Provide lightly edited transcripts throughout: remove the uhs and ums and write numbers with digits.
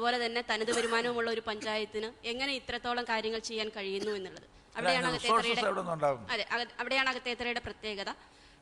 അതുപോലെ തന്നെ തനത് വരുമാനവുമുള്ള ഒരു പഞ്ചായത്തിന് എങ്ങനെ ഇത്രത്തോളം കാര്യങ്ങൾ ചെയ്യാൻ കഴിയുന്നു എന്നുള്ളത് അവിടെയാണ് അകത്തേത്തറയുടെ പ്രത്യേകത.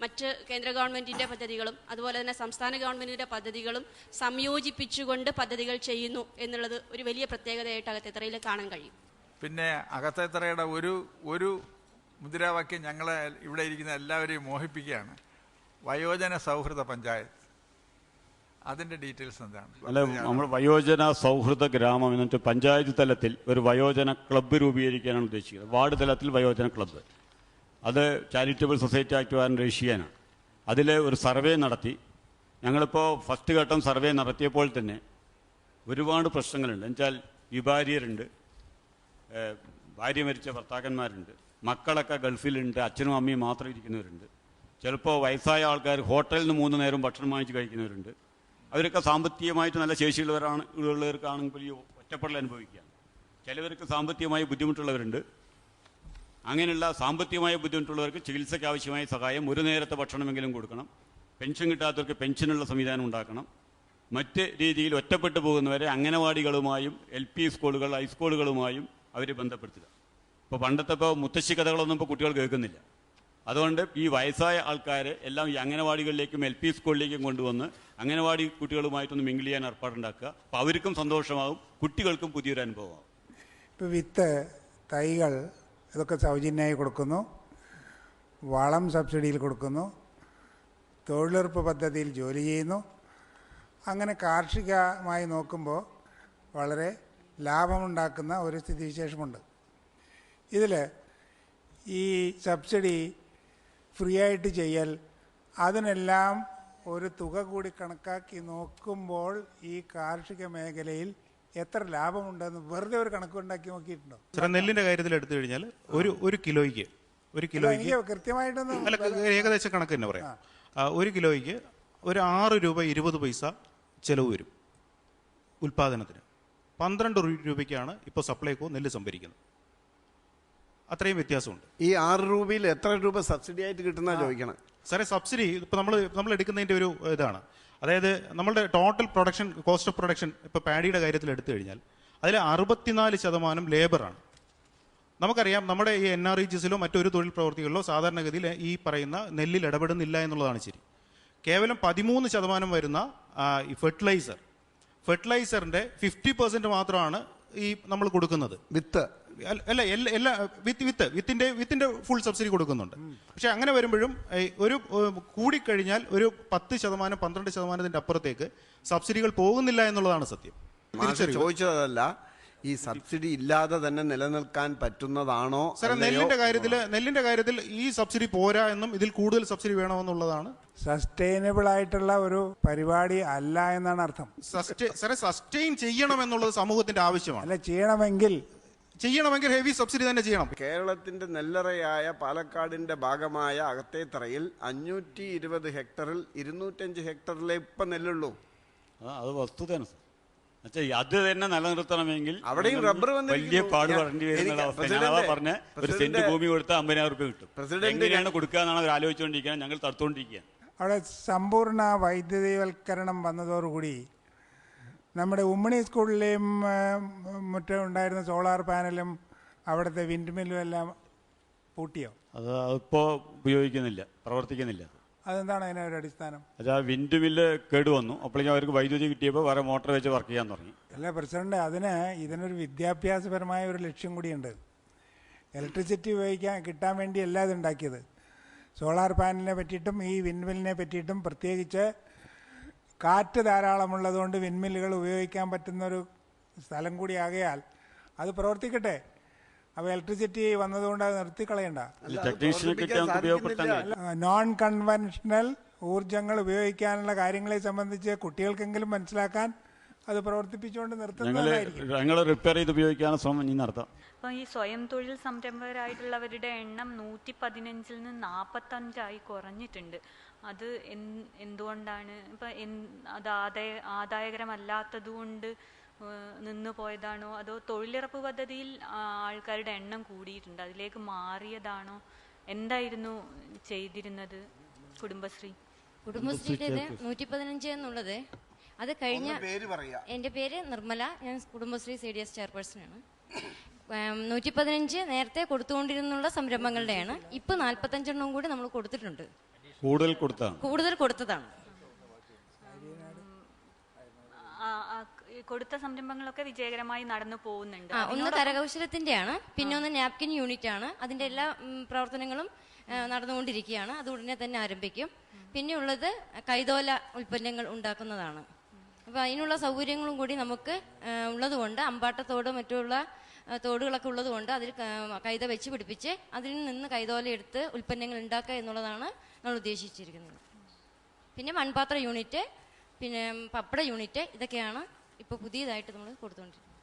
മറ്റ് കേന്ദ്ര ഗവൺമെന്റിന്റെ പദ്ധതികളും അതുപോലെ തന്നെ സംസ്ഥാന ഗവൺമെന്റിന്റെ പദ്ധതികളും സംയോജിപ്പിച്ചുകൊണ്ട് പദ്ധതികൾ ചെയ്യുന്നു എന്നുള്ളത് ഒരു വലിയ പ്രത്യേകതയായിട്ട് അകത്തേത്തറയിൽ കാണാൻ കഴിയും. പിന്നെ അകത്തേത്തറയുടെ ഒരു മുദ്രാവാക്യം ഞങ്ങളെ ഇവിടെ ഇരിക്കുന്ന എല്ലാവരെയും മോഹിപ്പിക്കുകയാണ്, വയോജന സൗഹൃദ പഞ്ചായത്ത്. അതിന്റെ ഡീറ്റെയിൽസ് എന്താണ്? അല്ല, നമ്മൾ വയോജന സൗഹൃദ ഗ്രാമം എന്നിട്ട് പഞ്ചായത്ത് തലത്തിൽ ഒരു വയോജന ക്ലബ്ബ് രൂപീകരിക്കാനാണ് ഉദ്ദേശിക്കുന്നത്. വാർഡ് തലത്തിൽ വയോജന ക്ലബ്ബ്, അത് ചാരിറ്റബിൾ സൊസൈറ്റി ആക്ട് രജിസ്റ്റർ. അതിൽ ഒരു സർവേ നടത്തി. ഞങ്ങളിപ്പോൾ ഫസ്റ്റ് ഘട്ടം സർവേ നടത്തിയപ്പോൾ തന്നെ ഒരുപാട് പ്രശ്നങ്ങളുണ്ട്. എന്നുവെച്ചാൽ വിഭാര്യരുണ്ട്, ഭാര്യ മരിച്ച ഭർത്താക്കന്മാരുണ്ട്, മക്കളൊക്കെ ഗൾഫിലുണ്ട്, അച്ഛനും അമ്മയും മാത്രം ഇരിക്കുന്നവരുണ്ട്. ചിലപ്പോൾ വയസ്സായ ആൾക്കാർ ഹോട്ടലിൽ നിന്ന് 3 നേരം ഭക്ഷണം വാങ്ങിച്ച് കഴിക്കുന്നവരുണ്ട്. അവരൊക്കെ സാമ്പത്തികമായിട്ട് നല്ല ഉള്ളവർക്കാണെങ്കിൽ ഒറ്റപ്പെടൽ അനുഭവിക്കുക. ചിലവർക്ക് സാമ്പത്തികമായി ബുദ്ധിമുട്ടുള്ളവരുണ്ട്. അങ്ങനെയുള്ള സാമ്പത്തികമായ ബുദ്ധിമുട്ടുള്ളവർക്ക് ചികിത്സയ്ക്ക് ആവശ്യമായ സഹായം, ഒരു നേരത്തെ ഭക്ഷണമെങ്കിലും കൊടുക്കണം. പെൻഷൻ കിട്ടാത്തവർക്ക് പെൻഷനുള്ള സംവിധാനം ഉണ്ടാക്കണം. മറ്റ് രീതിയിൽ ഒറ്റപ്പെട്ടു പോകുന്നവരെ അംഗനവാടികളുമായും LP സ്കൂളുകൾ, ഹൈസ്കൂളുകളുമായും അവർ ബന്ധപ്പെടുത്തുക. ഇപ്പോൾ പണ്ടത്തെ മുത്തശ്ശി കഥകളൊന്നും ഇപ്പോൾ കുട്ടികൾ കേൾക്കുന്നില്ല. അതുകൊണ്ട് ഈ വയസ്സായ ആൾക്കാരെ എല്ലാം ഈ അംഗനവാടികളിലേക്കും LP സ്കൂളിലേക്കും കൊണ്ടുവന്ന് അംഗനവാടി കുട്ടികളുമായിട്ടൊന്ന് മിങ്കിൾ ചെയ്യാൻ ഏർപ്പാടുണ്ടാക്കുക. അപ്പോൾ അവർക്കും സന്തോഷമാകും, കുട്ടികൾക്കും പുതിയൊരു അനുഭവമാകും. ഇപ്പോൾ വിത്ത്, തൈകൾ ഇതൊക്കെ സൗജന്യമായി കൊടുക്കുന്നു, വളം സബ്സിഡിയിൽ കൊടുക്കുന്നു, തൊഴിലുറപ്പ് പദ്ധതിയിൽ ജോലി ചെയ്യുന്നു. അങ്ങനെ കാർഷികമായി നോക്കുമ്പോൾ വളരെ ലാഭമുണ്ടാക്കുന്ന ഒരു സ്ഥിതിവിശേഷമുണ്ട്. ഇതിൽ ഈ സബ്സിഡി ഫ്രീ ആയിട്ട് ചെയ്യൽ, അതിനെല്ലാം ഒരു തുക കൂടി കണക്കാക്കി നോക്കുമ്പോൾ ഈ കാർഷിക മേഖലയിൽ എത്ര ലാഭമുണ്ടെന്ന് വെറുതെ ഒരു കണക്കുണ്ടാക്കി നോക്കിയിട്ടുണ്ടോ? നെല്ലിന്റെ കാര്യത്തിൽ എടുത്തു കഴിഞ്ഞാൽ ഒരു കിലോയ്ക്ക് കൃത്യമായിട്ടൊന്നും ഏകദേശം കണക്ക് തന്നെ പറയാം. 1 കിലോയ്ക്ക് ഒരു 6 രൂപ 20 പൈസ ചെലവ് വരും ഉൽപാദനത്തിന്. 12 രൂപയ്ക്കാണ് ഇപ്പോൾ സപ്ലൈകോ നെല്ല് സംഭരിക്കുന്നത്. അത്രയും വ്യത്യാസമുണ്ട്. ഈ 6 രൂപയിൽ എത്ര രൂപ സബ്സിഡി ആയിട്ട് കിട്ടുന്ന ചോദിക്കണം സാറേ. സബ്സിഡി ഇപ്പോൾ നമ്മൾ എടുക്കുന്നതിൻ്റെ ഒരു ഇതാണ്. അതായത് നമ്മളുടെ total production, cost of production ഇപ്പോൾ പാഡിയുടെ കാര്യത്തിൽ എടുത്തു കഴിഞ്ഞാൽ അതിൽ 64% ലേബറാണ്. നമുക്കറിയാം, നമ്മുടെ ഈ NREGസിലോ മറ്റൊരു തൊഴിൽ പ്രവർത്തികളിലോ സാധാരണഗതിയിൽ ഈ പറയുന്ന നെല്ലിൽ ഇടപെടുന്നില്ല എന്നുള്ളതാണ് ശരി. കേവലം 13% വരുന്ന ഈ ഫെർട്ടിലൈസറിന്റെ 50% മാത്രമാണ് ഈ നമ്മൾ കൊടുക്കുന്നത്. വിത്തിന്റെ ഫുൾ സബ്സിഡി കൊടുക്കുന്നുണ്ട്. പക്ഷെ അങ്ങനെ വരുമ്പോഴും ഒരു കൂടിക്കഴിഞ്ഞാൽ ഒരു 10%, 12% അപ്പുറത്തേക്ക് സബ്സിഡികൾ പോകുന്നില്ല എന്നുള്ളതാണ് സത്യം. ചോദിച്ചതല്ല, ഈ സബ്സിഡി ഇല്ലാതെ തന്നെ നിലനിൽക്കാൻ പറ്റുന്നതാണോ? സാറേ, നെല്ലിന്റെ കാര്യത്തിൽ ഈ സബ്സിഡി പോരാ എന്നും ഇതിൽ കൂടുതൽ സബ്സിഡി വേണമെന്നുള്ളതാണ്. സസ്റ്റൈനബിൾ ആയിട്ടുള്ള ഒരു പരിപാടി അല്ല എന്നാണ് അർത്ഥം. സാറേ, സസ്റ്റെയിൻ ചെയ്യണം എന്നുള്ളത് സമൂഹത്തിന്റെ ആവശ്യമാണ്. അല്ല, ചെയ്യണമെങ്കിൽ ഹെവി സബ്സിഡി തന്നെ ചെയ്യണം. കേരളത്തിന്റെ നെല്ലറയായ പാലക്കാടിന്റെ ഭാഗമായ അകത്തേത്തറയിൽ 520 ഹെക്ടറിൽ 205 ഹെക്ടറിലെ ഇപ്പൊ നെല്ലുള്ളൂ. അത് വസ്തുതയാണ്. അത് തന്നെ നിലനിർത്തണമെങ്കിൽ അവിടെയും റബ്ബർ വലിയ പാട് പറയേണ്ടി വരുന്ന അവസ്ഥ. പറഞ്ഞ ഒരു സെന്റ് ഭൂമി കൊടുത്താൽ 50,000 രൂപ കിട്ടും. എങ്ങനെയാണ് കൊടുക്കുക എന്നാണ് അവർ ആലോചിച്ചുകൊണ്ടിരിക്കുന്നത്. ഞങ്ങൾ തടുത്തുകൊണ്ടിരിക്കുകയാണ്. അവിടെ സമ്പൂർണ്ണ വൈദ്യുതിവൽക്കരണം വന്നതോടുകൂടി നമ്മുടെ ഉമ്മണി സ്കൂളിലെയും മറ്റും ഉണ്ടായിരുന്ന സോളാർ പാനലും അവിടുത്തെ വിൻഡ് മില്ലും എല്ലാം പൂട്ടിയോ? അത് ഇപ്പോൾ ഉപയോഗിക്കുന്നില്ല, പ്രവർത്തിക്കുന്നില്ല. അതെന്താണ് അതിനൊരു അടിസ്ഥാനം? അത് വിൻഡ് മില്ല് കേടുവന്നു. അപ്പോഴേക്കും അവർക്ക് വൈദ്യുതി കിട്ടിയപ്പോൾ വേറെ മോട്ടർ വെച്ച് വർക്ക് ചെയ്യാൻ തുടങ്ങി. അല്ല പ്രസിഡന്റ്, ഇതിനൊരു വിദ്യാഭ്യാസപരമായ ഒരു ലക്ഷ്യം കൂടിയുണ്ട്. ഇലക്ട്രിസിറ്റി കിട്ടാൻ വേണ്ടിയല്ല ഇത് ഉണ്ടാക്കിയത്. സോളാർ പാനലിനെ പറ്റിയിട്ടും ഈ വിൻഡ്മില്ലിനെ പറ്റിയിട്ടും, പ്രത്യേകിച്ച് കാറ്റ് ധാരാളമുള്ളതുകൊണ്ട് വിൻഡ്മില്ലുകൾ ഉപയോഗിക്കാൻ പറ്റുന്നൊരു സ്ഥലം കൂടി ആകയാൽ അത് പ്രവർത്തിക്കട്ടെ. അപ്പോൾ ഇലക്ട്രിസിറ്റി വന്നതുകൊണ്ട് അത് നിർത്തിക്കളയണ്ട. നോൺ കൺവെൻഷണൽ ഊർജങ്ങൾ ഉപയോഗിക്കാനുള്ള കാര്യങ്ങളെ സംബന്ധിച്ച് കുട്ടികൾക്കെങ്കിലും മനസ്സിലാക്കാൻ അത് പ്രവർത്തിപ്പിച്ചുകൊണ്ട് നിർത്തുന്നതായിരിക്കും. റിപ്പയർ ചെയ്ത് ഉപയോഗിക്കാനുള്ള ശ്രമം നടത്താം. അപ്പോൾ ഈ സ്വയം തൊഴിൽ സംരംഭകരായിട്ടുള്ളവരുടെ എണ്ണം 115-ൽ നിന്ന് 45 കുറഞ്ഞിട്ടുണ്ട്. അത് എന്തുകൊണ്ടാണ്? ഇപ്പം അത് ആദായകരമല്ലാത്തതുകൊണ്ട് നിന്നു പോയതാണോ, അതോ തൊഴിലുറപ്പ് പദ്ധതിയിൽ ആൾക്കാരുടെ എണ്ണം കൂടിയിട്ടുണ്ട് അതിലേക്ക് മാറിയതാണോ? എന്തായിരുന്നു ചെയ്തിരുന്നത് കുടുംബശ്രീയുടേത്? 115 എന്നുള്ളത് അത് കഴിഞ്ഞ പേര് പറയാ. എൻ്റെ പേര് നിർമ്മല, ഞാൻ കുടുംബശ്രീ CDS ചെയർപേഴ്സണാണ്. 115 നേരത്തെ കൊടുത്തുകൊണ്ടിരുന്നുള്ള സംരംഭങ്ങളുടെയാണ്. ഇപ്പൊ 45 കൂടി നമ്മൾ കൊടുത്തിട്ടുണ്ട്. കൂടുതൽ കൊടുത്തതാണ്. കൊടുത്ത സംരംഭങ്ങളൊക്കെ വിജയകരമായി നടന്നു പോകുന്നുണ്ട്. ഒന്ന് കരകൗശലത്തിന്റെയാണ്, പിന്നെ ഒന്ന് നാപ്കിൻ യൂണിറ്റ് ആണ്. അതിന്റെ എല്ലാ പ്രവർത്തനങ്ങളും നടന്നുകൊണ്ടിരിക്കുകയാണ്. അത് ഉടനെ തന്നെ ആരംഭിക്കും. പിന്നെ ഉള്ളത് കൈതോല ഉൽപ്പന്നങ്ങൾ ഉണ്ടാക്കുന്നതാണ്. അപ്പോൾ അതിനുള്ള സൗകര്യങ്ങളും കൂടി നമുക്ക് ഉള്ളതുകൊണ്ട്, അമ്പാട്ടത്തോട് മറ്റുള്ള തോടുകളൊക്കെ ഉള്ളതുകൊണ്ട് അതിൽ കൈത വെച്ച് പിടിപ്പിച്ച് അതിൽ നിന്ന് കൈതോല എടുത്ത് ഉൽപ്പന്നങ്ങൾ ഉണ്ടാക്കുക എന്നുള്ളതാണ് നമ്മൾ ഉദ്ദേശിച്ചിരിക്കുന്നത്. പിന്നെ മൺപാത്ര യൂണിറ്റ്, പിന്നെ പപ്പട യൂണിറ്റ്, ഇതൊക്കെയാണ് ഇപ്പോൾ പുതിയതായിട്ട് നമ്മൾ കൊടുത്തുകൊണ്ടിരിക്കുന്നത്.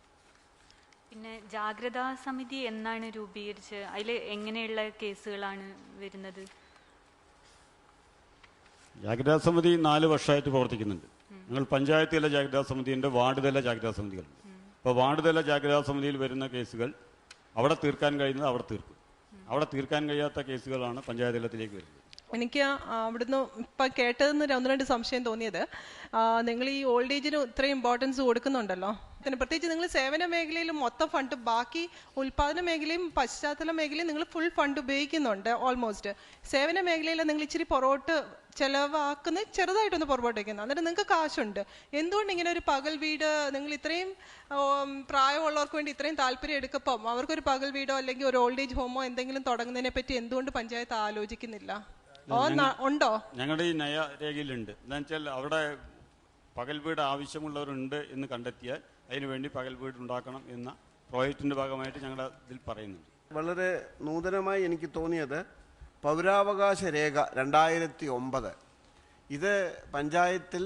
പിന്നെ ജാഗ്രതാ സമിതി എന്നാണ് രൂപീകരിച്ച്? അതിൽ എങ്ങനെയുള്ള കേസുകളാണ് വരുന്നത്? ജാഗ്രതാ സമിതി 4 വർഷമായിട്ട് പ്രവർത്തിക്കുന്നുണ്ട്. ഞങ്ങൾ പഞ്ചായത്ത് തല ജാഗ്രതാ സമിതിയുണ്ട്, വാർഡ് തല ജാഗ്രതാ സമിതികളുണ്ട്. അപ്പോൾ വാർഡ് തല ജാഗ്രതാ സമിതിയിൽ വരുന്ന കേസുകൾ അവിടെ തീർക്കാൻ കഴിയുന്നത് അവിടെ തീർക്കും. അവിടെ തീർക്കാൻ കഴിയാത്ത കേസുകളാണ് പഞ്ചായത്ത് തലത്തിലേക്ക് വരുന്നത്. എനിക്ക് അവിടുന്ന് ഇപ്പം കേട്ടതെന്ന് 1-2 സംശയം തോന്നിയത്, നിങ്ങൾ ഈ ഓൾഡ് ഏജിന് ഇത്രയും ഇമ്പോർട്ടൻസ് കൊടുക്കുന്നുണ്ടല്ലോ, പിന്നെ പ്രത്യേകിച്ച് നിങ്ങൾ സേവന മേഖലയിൽ മൊത്തം ഫണ്ട്, ബാക്കി ഉൽപ്പാദന മേഖലയും പശ്ചാത്തല മേഖലയും നിങ്ങൾ ഫുൾ ഫണ്ട് ഉപയോഗിക്കുന്നുണ്ട് ഓൾമോസ്റ്റ്. സേവന മേഖലയിൽ നിങ്ങൾ ഇച്ചിരി പുറകോട്ട് ചെലവാക്കുന്ന, ചെറുതായിട്ടൊന്ന് പുറകോട്ട് വയ്ക്കുന്നു. എന്നിട്ട് നിങ്ങൾക്ക് കാശുണ്ട്. എന്തുകൊണ്ട് ഇങ്ങനെ ഒരു പകൽ വീട് നിങ്ങൾ ഇത്രയും പ്രായമുള്ളവർക്ക് വേണ്ടി ഇത്രയും താല്പര്യം എടുക്കപ്പം അവർക്കൊരു പകൽ വീടോ അല്ലെങ്കിൽ ഒരു ഓൾഡ് ഏജ് ഹോമോ എന്തെങ്കിലും തുടങ്ങുന്നതിനെ പറ്റി എന്തുകൊണ്ട് പഞ്ചായത്ത് ആലോചിക്കുന്നില്ല? ഉണ്ടോ? ഞങ്ങളുടെ ഈ നയരേഖയിലുണ്ട്. എന്താ വെച്ചാൽ അവിടെ പകൽ വീട് ആവശ്യമുള്ളവരുണ്ട് എന്ന് കണ്ടെത്തിയാൽ അതിനുവേണ്ടി പകൽ വീട് ഉണ്ടാക്കണം എന്ന പ്രോജക്റ്റിന്റെ ഭാഗമായിട്ട് ഞങ്ങളുടെ ഇതിൽ പറയുന്നുണ്ട്. വളരെ നൂതനമായി എനിക്ക് തോന്നിയത് പൗരാവകാശ രേഖ 2009. ഇത് പഞ്ചായത്തിൽ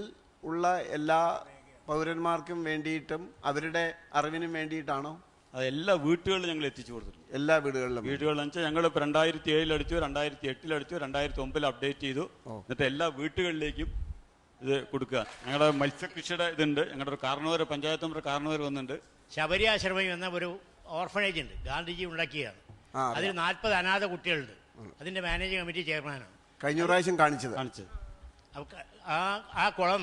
ഉള്ള എല്ലാ പൗരന്മാർക്കും വേണ്ടിയിട്ടും അവരുടെ അറിവിനും വേണ്ടിയിട്ടാണോ? അത് എല്ലാ വീട്ടുകളിലും ഞങ്ങൾ എത്തിച്ചു കൊടുത്തിട്ടുണ്ട്. എല്ലാ വീടുകളിലും വെച്ചാൽ ഞങ്ങൾ 2007 അടിച്ചു, 2008 അടിച്ചു, 2009 അപ്ഡേറ്റ് ചെയ്തു. എന്നിട്ട് എല്ലാ വീട്ടുകളിലേക്കും ഇത് കൊടുക്കുക. ഞങ്ങളുടെ മത്സ്യകൃഷിയുടെ ഇതുണ്ട്. ഞങ്ങളുടെ ഒരു കാരണവർ, പഞ്ചായത്ത് മെമ്പർ കാരണവർ വന്നിട്ടുണ്ട്. ശബരിയാശ്രമം എന്ന ഒരു ഓർഫനേജ് ഉണ്ട്, ഗാന്ധിജി ഉണ്ടാക്കിയതാണ്. അതിൽ 40 അനാഥ കുട്ടികളുണ്ട്. അതിന്റെ മാനേജിംഗ് കമ്മിറ്റി ചെയർമാനാണ്. കഴിഞ്ഞ പ്രാവശ്യം കാണിച്ചത്. ആ കുളം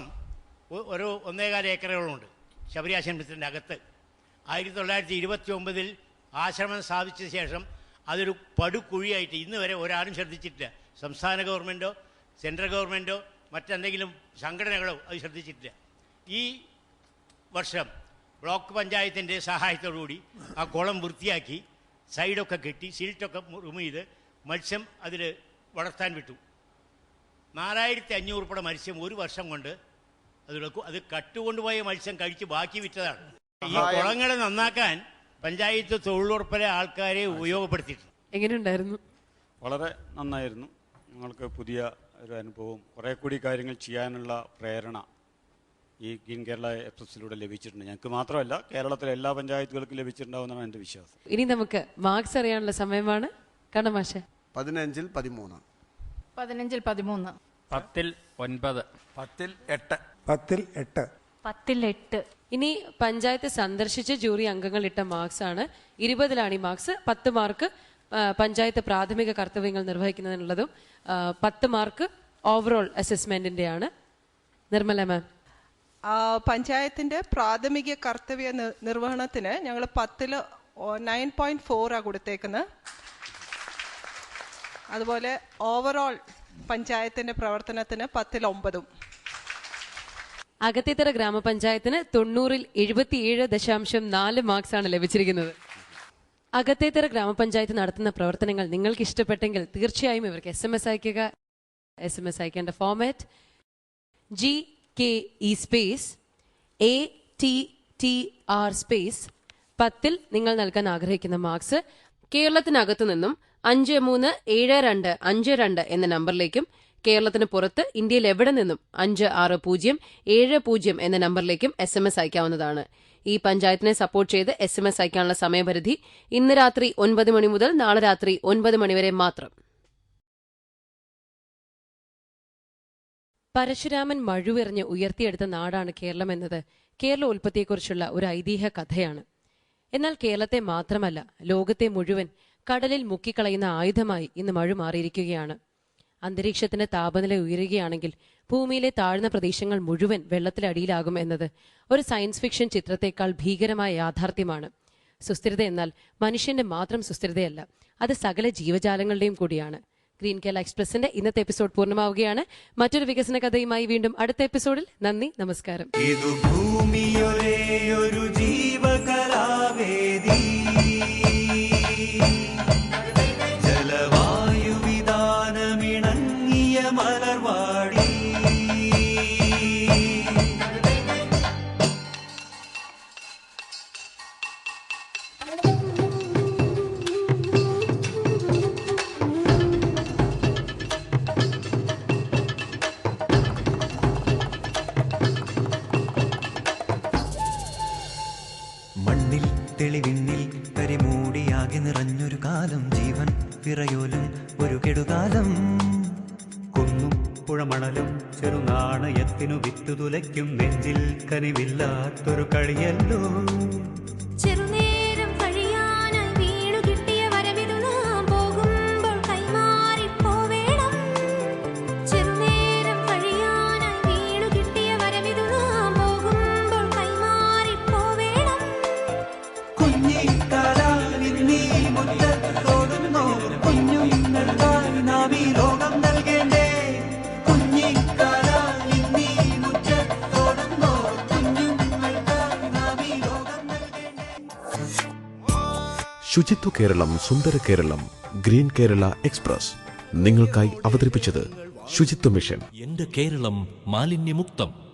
ഒരു 1.25 ഏക്കറുകളുണ്ട് ശബരിയാശ്രമത്തിൻ്റെ അകത്ത്. 1929 ആശ്രമം സ്ഥാപിച്ച ശേഷം അതൊരു പടുകുഴിയായിട്ട് ഇന്ന് വരെ ഒരാളും ശ്രദ്ധിച്ചിട്ടില്ല. സംസ്ഥാന ഗവൺമെൻറ്റോ സെൻട്രൽ ഗവൺമെൻറ്റോ മറ്റെന്തെങ്കിലും സംഘടനകളോ അത് ശ്രദ്ധിച്ചിട്ടില്ല. ഈ വർഷം ബ്ലോക്ക് പഞ്ചായത്തിൻ്റെ സഹായത്തോടുകൂടി ആ കുളം വൃത്തിയാക്കി സൈഡൊക്കെ കെട്ടി സിൽട്ടൊക്കെ റിമൂവ് ചെയ്ത് മത്സ്യം അതിൽ വളർത്താൻ വിട്ടു. 4500 രൂപയുടെ മത്സ്യം ഒരു വർഷം കൊണ്ട് അത് കട്ടുകൊണ്ടുപോയ മത്സ്യം കഴിച്ച് ബാക്കി വിറ്റതാണ്. ഈ കുളങ്ങളെ നന്നാക്കാൻ പഞ്ചായത്ത് തൊഴിലുറപ്പിലെ ആൾക്കാരെ ഉപയോഗപ്പെടുത്തിയിട്ടുണ്ട്. എങ്ങനെയുണ്ടായിരുന്നു? വളരെ നന്നായിരുന്നു. ഞങ്ങൾക്ക് പുതിയ ഒരു അനുഭവം, കുറെ കൂടി കാര്യങ്ങൾ ചെയ്യാനുള്ള പ്രേരണ ഈ ഗ്രീൻ കേരള എക്സ്പ്രസിലൂടെ ലഭിച്ചിട്ടുണ്ട്. ഞങ്ങൾക്ക് മാത്രമല്ല, കേരളത്തിലെ എല്ലാ പഞ്ചായത്തുകൾക്കും ലഭിച്ചിട്ടുണ്ടാവുന്നതാണ് എൻ്റെ വിശ്വാസം. ഇനി നമുക്ക് മാർക്സ് അറിയാനുള്ള സമയമാണ്. കണ്ട മാഷെ? 15-ൽ 13. 15-ൽ 13. 10-ൽ 9. 10-ൽ 8. 10-ൽ 8. 10-ൽ 8. ഇനി പഞ്ചായത്ത് സന്ദർശിച്ച ജൂറി അംഗങ്ങൾ ഇട്ട മാർക്സ് ആണ്. 20-ലാണ് ഈ മാർക്സ്. 10 മാർക്ക് പഞ്ചായത്ത് പ്രാഥമിക കർത്തവ്യങ്ങൾ നിർവഹിക്കുന്നതിനുള്ളതും 10 മാർക്ക് ഓവറോൾ അസസ്മെന്റിന്റെയാണ്. നിർമ്മല മാം. പഞ്ചായത്തിന്റെ പ്രാഥമിക കർത്തവ്യ നിർവഹണത്തിന് ഞങ്ങൾ 10-ൽ 9.4 കൊടുത്തേക്കുന്നത്. അതുപോലെ ഓവറോൾ പഞ്ചായത്തിന്റെ പ്രവർത്തനത്തിന് 10-ൽ 9. അകത്തേത്തറ ഗ്രാമപഞ്ചായത്തിന് 90-ൽ 77.4 മാർക്സ് ആണ് ലഭിച്ചിരിക്കുന്നത്. അകത്തേത്തറ ഗ്രാമപഞ്ചായത്ത് നടത്തുന്ന പ്രവർത്തനങ്ങൾ നിങ്ങൾക്ക് ഇഷ്ടപ്പെട്ടെങ്കിൽ തീർച്ചയായും ഇവർക്ക് SMS അയക്കുക. SMS അയക്കേണ്ട format GKE space ATTR space 10-ൽ നിങ്ങൾ നൽകാൻ ആഗ്രഹിക്കുന്ന മാർക്സ് കേരളത്തിനകത്തു നിന്നും 537252 എന്ന നമ്പറിലേക്കും കേരളത്തിന് പുറത്ത് ഇന്ത്യയിൽ എവിടെ നിന്നും 5607 എന്ന നമ്പറിലേക്കും SMS അയക്കാവുന്നതാണ്. ഈ പഞ്ചായത്തിനെ സപ്പോർട്ട് ചെയ്ത് SMS അയക്കാനുള്ള സമയപരിധി ഇന്ന് രാത്രി 9 മണി മുതൽ നാളെ രാത്രി 9 മണി വരെ മാത്രം. പരശുരാമൻ മഴുവെറിഞ്ഞ് ഉയർത്തിയെടുത്ത നാടാണ് കേരളം എന്നത് കേരള ഉൽപ്പത്തിയെക്കുറിച്ചുള്ള ഒരു ഐതിഹ്യ കഥയാണ്. എന്നാൽ കേരളത്തെ മാത്രമല്ല, ലോകത്തെ മുഴുവൻ കടലിൽ മുക്കിക്കളയുന്ന ആയുധമായി ഇന്ന് മഴ മാറിയിരിക്കുകയാണ്. അന്തരീക്ഷത്തിന്റെ താപനില ഉയരുകയാണെങ്കിൽ ഭൂമിയിലെ താഴ്ന്ന പ്രദേശങ്ങൾ മുഴുവൻ വെള്ളത്തിലടിയിലാകും എന്നത് ഒരു സയൻസ് ഫിക്ഷൻ ചിത്രത്തേക്കാൾ ഭീകരമായ യാഥാർത്ഥ്യമാണ്. സുസ്ഥിരത എന്നാൽ മനുഷ്യന്റെ മാത്രം സുസ്ഥിരതയല്ല, അത് സകല ജീവജാലങ്ങളുടെയും കൂടിയാണ്. ഗ്രീൻ കേരള എക്സ്പ്രസിന്റെ ഇന്നത്തെ എപ്പിസോഡ് പൂർണ്ണമാവുകയാണ്. മറ്റൊരു വികസന കഥയുമായി വീണ്ടും അടുത്ത എപ്പിസോഡിൽ. നന്ദി, നമസ്കാരം. തെളിവിണ്ണിൽ കരിമൂടിയാകെ നിറഞ്ഞൊരു കാലം, ജീവൻ വിറയോലും ഒരു കെടുകാലം. കുന്നും പുഴമണലും ചെറുനാണയത്തിനു വിത്തുതുലയ്ക്കും നെഞ്ചിൽ കനിവില്ലാത്തൊരു കളിയല്ലോ. ചെറുനേരം കഴിയാനായി വീണു കിട്ടിയ വരവിതു നാം പോകുമ്പോൾ കൈമാറിപ്പോവേണം. ചെറുനേരം കഴിയാനായി വീണു കിട്ടിയ വരവിതു നാം പോകുമ്പോൾ കൈമാറിപ്പോവേണം. കുഞ്ഞിക്കാലാലിന്നീ മുറ്റത്തോടുന്നോ കുഞ്ഞുങ്ങൾക്കായി നാം ഈ ലോകം നൽകേണ്ടേ. കുഞ്ഞിക്കാലാലിന്നീ മുറ്റത്തോടുന്നോ കുഞ്ഞുങ്ങൾക്കായി നാം ഈ ലോകം നൽകേണ്ടേ. ശുചിത്വ കേരളം സുന്ദര കേരളം ഗ്രീൻ കേരള എക്സ്പ്രസ് നിങ്ങൾക്കായി അവതരിപ്പിച്ചത് ശുചിത്വ മിഷൻ. എന്റെ കേരളം മാലിന്യമുക്തം.